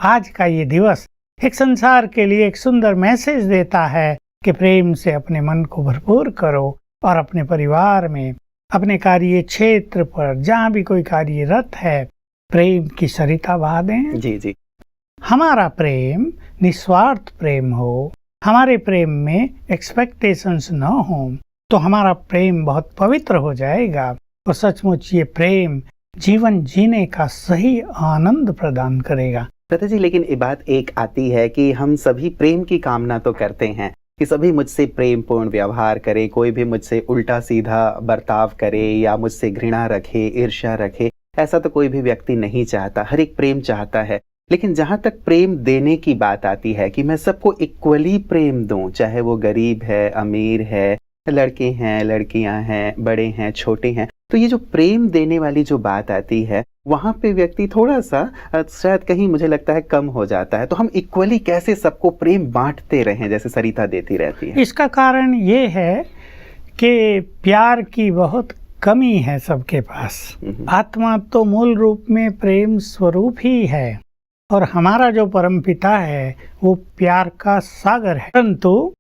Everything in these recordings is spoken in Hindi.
आज का ये दिवस एक संसार के लिए एक सुंदर मैसेज देता है कि प्रेम से अपने मन को भरपूर करो और अपने परिवार में, अपने कार्य क्षेत्र पर, जहाँ भी कोई कार्यरत है, प्रेम की सरिता बहा दें। जी जी। हमारा प्रेम निस्वार्थ प्रेम हो, हमारे प्रेम में एक्सपेक्टेशंस न हो, तो हमारा प्रेम बहुत पवित्र हो जाएगा और सचमुच ये प्रेम जीवन जीने का सही आनंद प्रदान करेगा। दादा जी, लेकिन ये बात एक आती है कि हम सभी प्रेम की कामना तो करते हैं कि सभी मुझसे प्रेम पूर्ण व्यवहार करे, कोई भी मुझसे उल्टा सीधा बर्ताव करे या मुझसे घृणा रखे, ईर्ष्या रखे, ऐसा तो कोई भी व्यक्ति नहीं चाहता। हर एक प्रेम चाहता है। लेकिन जहाँ तक प्रेम देने की बात आती है कि मैं सबको इक्वली प्रेम दूं, चाहे वो गरीब है, अमीर है, लड़के हैं, लड़कियां हैं, बड़े हैं, छोटे हैं, तो ये जो प्रेम देने वाली जो बात आती है वहाँ पे व्यक्ति थोड़ा सा शायद कहीं मुझे लगता है कम हो जाता है। तो हम इक्वली कैसे सबको प्रेम बांटते रहें जैसे सरिता देती रहती है? इसका कारण ये है कि प्यार की बहुत कमी है सबके पास। आत्मा तो मूल रूप में प्रेम स्वरूप ही है और हमारा जो परमपिता है वो प्यार का सागर है, परंतु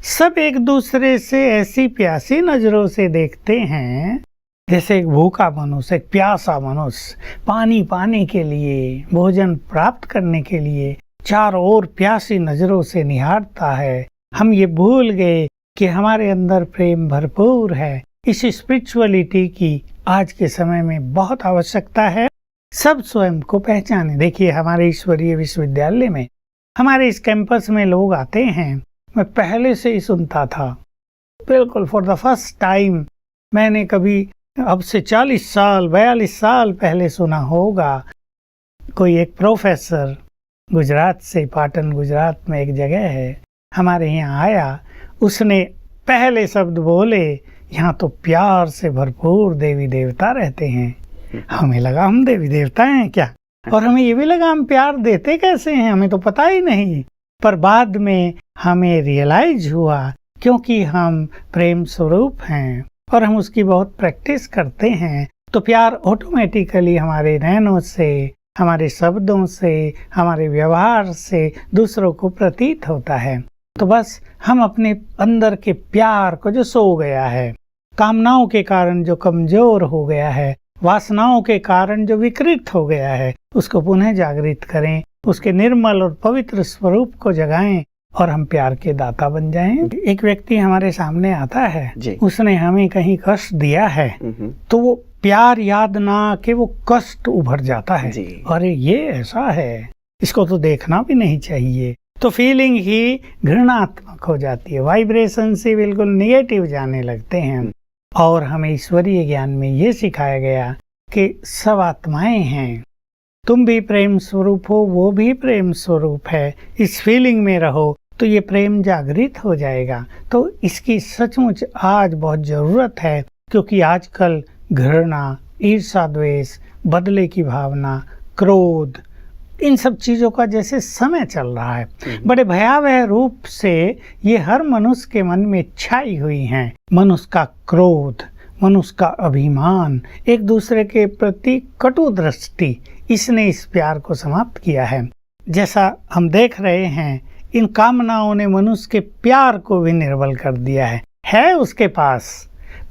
सब एक दूसरे से ऐसी प्यासी नजरों से देखते हैं जैसे एक भूखा मनुष्य, एक प्यासा मनुष्य पानी पाने के लिए, भोजन प्राप्त करने के लिए चारों ओर प्यासी नजरों से निहारता है। हम ये भूल गए कि हमारे अंदर प्रेम भरपूर है। इस स्पिरिचुअलिटी की आज के समय में बहुत आवश्यकता है। सब स्वयं को पहचाने। देखिए, हमारे ईश्वरीय विश्वविद्यालय में, हमारे इस कैंपस में लोग आते हैं, मैं पहले से ही सुनता था, बिल्कुल फॉर द फर्स्ट टाइम मैंने कभी अब से 40 साल 42 साल पहले सुना होगा, कोई एक प्रोफेसर गुजरात से, पाटन गुजरात में एक जगह है, हमारे यहाँ आया। उसने पहले शब्द बोले, यहाँ तो प्यार से भरपूर देवी देवता रहते हैं। हमें लगा हम देवी देवता हैं क्या, और हमें ये भी लगा हम प्यार देते कैसे हैं, हमें तो पता ही नहीं। पर बाद में हमें रियलाइज हुआ क्योंकि हम प्रेम स्वरूप हैं और हम उसकी बहुत प्रैक्टिस करते हैं, तो प्यार ऑटोमेटिकली हमारे नैनों से, हमारे शब्दों से, हमारे व्यवहार से दूसरों को प्रतीत होता है। तो बस हम अपने अंदर के प्यार को जो सो गया है, कामनाओं के कारण जो कमजोर हो गया है, वासनाओं के कारण जो विकृत हो गया है, उसको पुनः जागृत करें, उसके निर्मल और पवित्र स्वरूप को जगाएं और हम प्यार के दाता बन जाएं। एक व्यक्ति हमारे सामने आता है, उसने हमें कहीं कष्ट दिया है, तो वो प्यार याद ना कि वो कष्ट उभर जाता है, अरे ये ऐसा है, इसको तो देखना भी नहीं चाहिए। तो फीलिंग ही घृणात्मक हो जाती है, वाइब्रेशन से बिल्कुल निगेटिव जाने लगते हैं। और हमें ईश्वरीय ज्ञान में ये सिखाया गया कि सब आत्माएं हैं, तुम भी प्रेम स्वरूप हो, वो भी प्रेम स्वरूप है। इस फीलिंग में रहो तो ये प्रेम जागृत हो जाएगा। तो इसकी सचमुच आज बहुत ज़रूरत है, क्योंकि आजकल घृणा, ईर्ष्या, द्वेष, बदले की भावना, क्रोध, इन सब चीज़ों का जैसे समय चल रहा है, बड़े भयावह रूप से ये हर मनुष्य के मन में छाई हुई हैं। मनुष्य का क्रोध, मनुष्य का अभिमान, एक दूसरे के प्रति कटु दृष्टि, इसने इस प्यार को समाप्त किया है। जैसा हम देख रहे हैं, इन कामनाओं ने मनुष्य के प्यार को भी निर्बल कर दिया है उसके पास,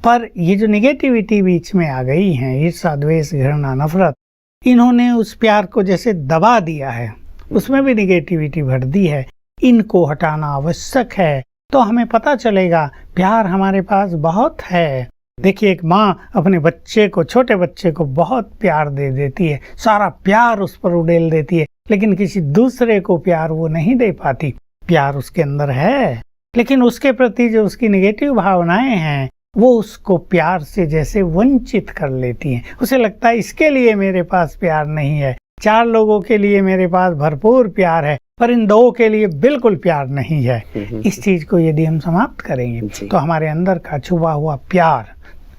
पर ये जो निगेटिविटी बीच में आ गई है, ईर्ष्या, द्वेष, घृणा, नफरत, इन्होंने उस प्यार को जैसे दबा दिया है, उसमें भी निगेटिविटी भर दी है। इनको हटाना आवश्यक है, तो हमें पता चलेगा प्यार हमारे पास बहुत है। देखिए, एक माँ अपने बच्चे को, छोटे बच्चे को बहुत प्यार दे देती है, सारा प्यार उस पर उड़ेल देती है, लेकिन किसी दूसरे को प्यार वो नहीं दे पाती। प्यार उसके अंदर है, लेकिन उसके प्रति जो उसकी नेगेटिव भावनाएं हैं, वो उसको प्यार से जैसे वंचित कर लेती हैं। उसे लगता है इसके लिए मेरे पास प्यार नहीं है, 4 लोगों के लिए मेरे पास भरपूर प्यार है, पर इन 2 के लिए बिल्कुल प्यार नहीं है। इस चीज को यदि हम समाप्त करेंगे तो हमारे अंदर का छुपा हुआ प्यार,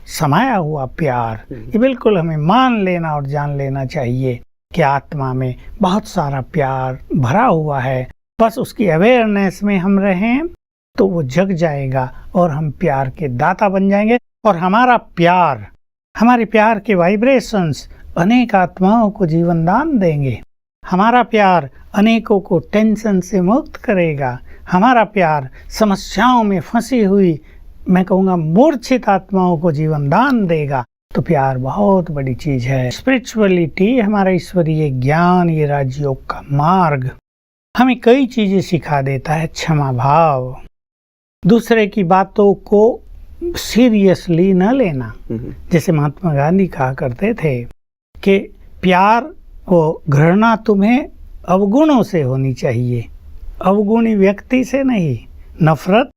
समाया हुआ प्यार, ये बिल्कुल हमें मान लेना और जान लेना चाहिए कि आत्मा में बहुत सारा प्यार भरा हुआ है। बस उसकी अवेयरनेस में हम रहें तो वो जग जाएगा और हम प्यार के दाता बन जाएंगे, और हमारा प्यार, हमारे प्यार के वाइब्रेशंस अनेक आत्माओं को जीवन दान देंगे। हमारा प्यार अनेकों को टेंशन से मुक्त करेगा। हमारा प्यार समस्याओं में फंसी हुई, मैं कहूँगा मूर्छित आत्माओं को जीवन दान देगा। तो प्यार बहुत बड़ी चीज है। स्पिरिचुअलिटी, हमारा ईश्वरीय ज्ञान, ये राजयोग का मार्ग हमें कई चीजें सिखा देता है। क्षमा भाव, दूसरे की बातों को सीरियसली न लेना। जैसे महात्मा गांधी कहा करते थे कि प्यार वो घृणा तुम्हें अवगुणों से होनी चाहिए, अवगुणी व्यक्ति से नहीं। नफरत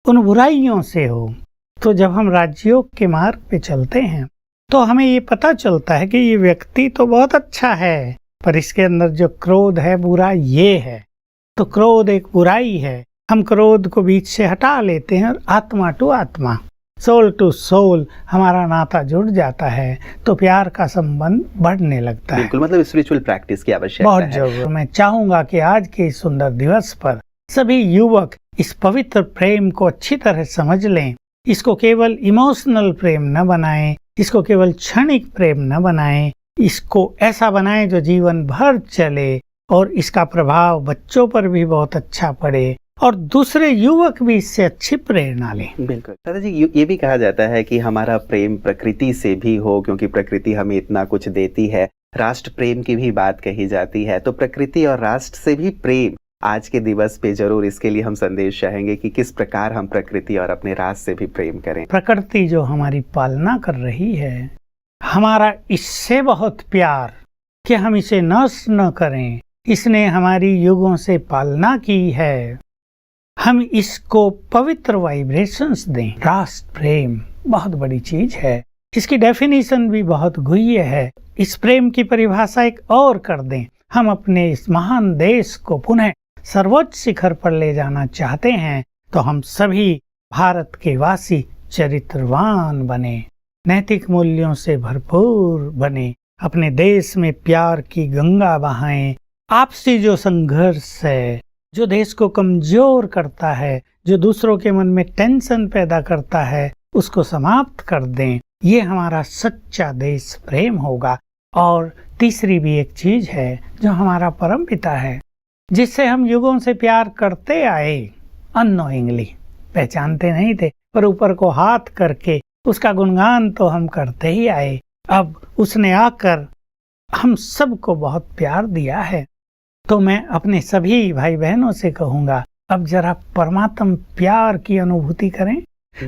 उन बुराइयों से हो। तो जब हम राजयोग के मार्ग पे चलते हैं तो हमें ये पता चलता है कि ये व्यक्ति तो बहुत अच्छा है, पर इसके अंदर जो क्रोध है, बुरा ये है। तो क्रोध एक बुराई है। हम क्रोध को बीच से हटा लेते हैं और आत्मा टू आत्मा, सोल टू सोल हमारा नाता जुड़ जाता है, तो प्यार का संबंध बढ़ने लगता है। बिल्कुल, मतलब स्पिरिचुअल प्रैक्टिस की आवश्यकता बहुत है। जरूर। मैं चाहूंगा कि आज के इस सुंदर दिवस पर सभी युवक इस पवित्र प्रेम को अच्छी तरह समझ लें। इसको केवल इमोशनल प्रेम न बनाएं, इसको केवल क्षणिक प्रेम न बनाएं, इसको ऐसा बनाएं जो जीवन भर चले और इसका प्रभाव बच्चों पर भी बहुत अच्छा पड़े और दूसरे युवक भी इससे अच्छी प्रेरणा लें। बिल्कुल दादाजी, ये भी कहा जाता है कि हमारा प्रेम प्रकृति से भी हो, क्योंकि प्रकृति हमें इतना कुछ देती है। राष्ट्र प्रेम की भी बात कही जाती है, तो प्रकृति और राष्ट्र से भी प्रेम आज के दिवस पे जरूर इसके लिए हम संदेश चाहेंगे कि किस प्रकार हम प्रकृति और अपने राष्ट्र से भी प्रेम करें। प्रकृति जो हमारी पालना कर रही है, हमारा इससे बहुत प्यार कि हम इसे नष्ट न करें। इसने हमारी युगों से पालना की है, हम इसको पवित्र वाइब्रेशंस दें। राष्ट्र प्रेम बहुत बड़ी चीज है। इसकी डेफिनेशन भी बहुत गुह्य है। इस प्रेम की परिभाषा एक और कर दें। हम अपने इस महान देश को पुनः सर्वोच्च शिखर पर ले जाना चाहते हैं, तो हम सभी भारत के वासी चरित्रवान बने, नैतिक मूल्यों से भरपूर बने, अपने देश में प्यार की गंगा बहाएं। आपसी जो संघर्ष है, जो देश को कमजोर करता है, जो दूसरों के मन में टेंशन पैदा करता है, उसको समाप्त कर दें। ये हमारा सच्चा देश प्रेम होगा। और तीसरी भी एक चीज है जो हमारा परम पिता है, जिससे हम युगों से प्यार करते आए, अननोइंगली, पहचानते नहीं थे, पर ऊपर को हाथ करके उसका गुणगान तो हम करते ही आए। अब उसने आकर हम सबको बहुत प्यार दिया है। तो मैं अपने सभी भाई बहनों से कहूँगा, अब जरा परमात्म प्यार की अनुभूति करें।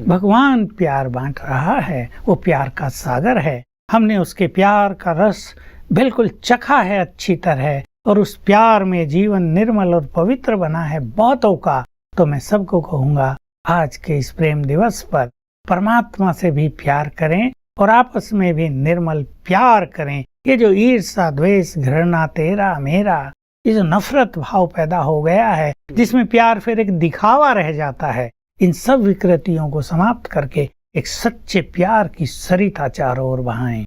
भगवान प्यार बांट रहा है, वो प्यार का सागर है। हमने उसके प्यार का रस बिल्कुल चखा है अच्छी तरह, और उस प्यार में जीवन निर्मल और पवित्र बना है बहुतों का। तो मैं सबको कहूँगा, आज के इस प्रेम दिवस पर परमात्मा से भी प्यार करें और आपस में भी निर्मल प्यार करें। ये जो ईर्ष्या, द्वेष, घृणा, तेरा मेरा, ये जो नफरत भाव पैदा हो गया है, जिसमें प्यार फिर एक दिखावा रह जाता है, इन सब विकृतियों को समाप्त करके एक सच्चे प्यार की सरिता चारों ओर बहाएं।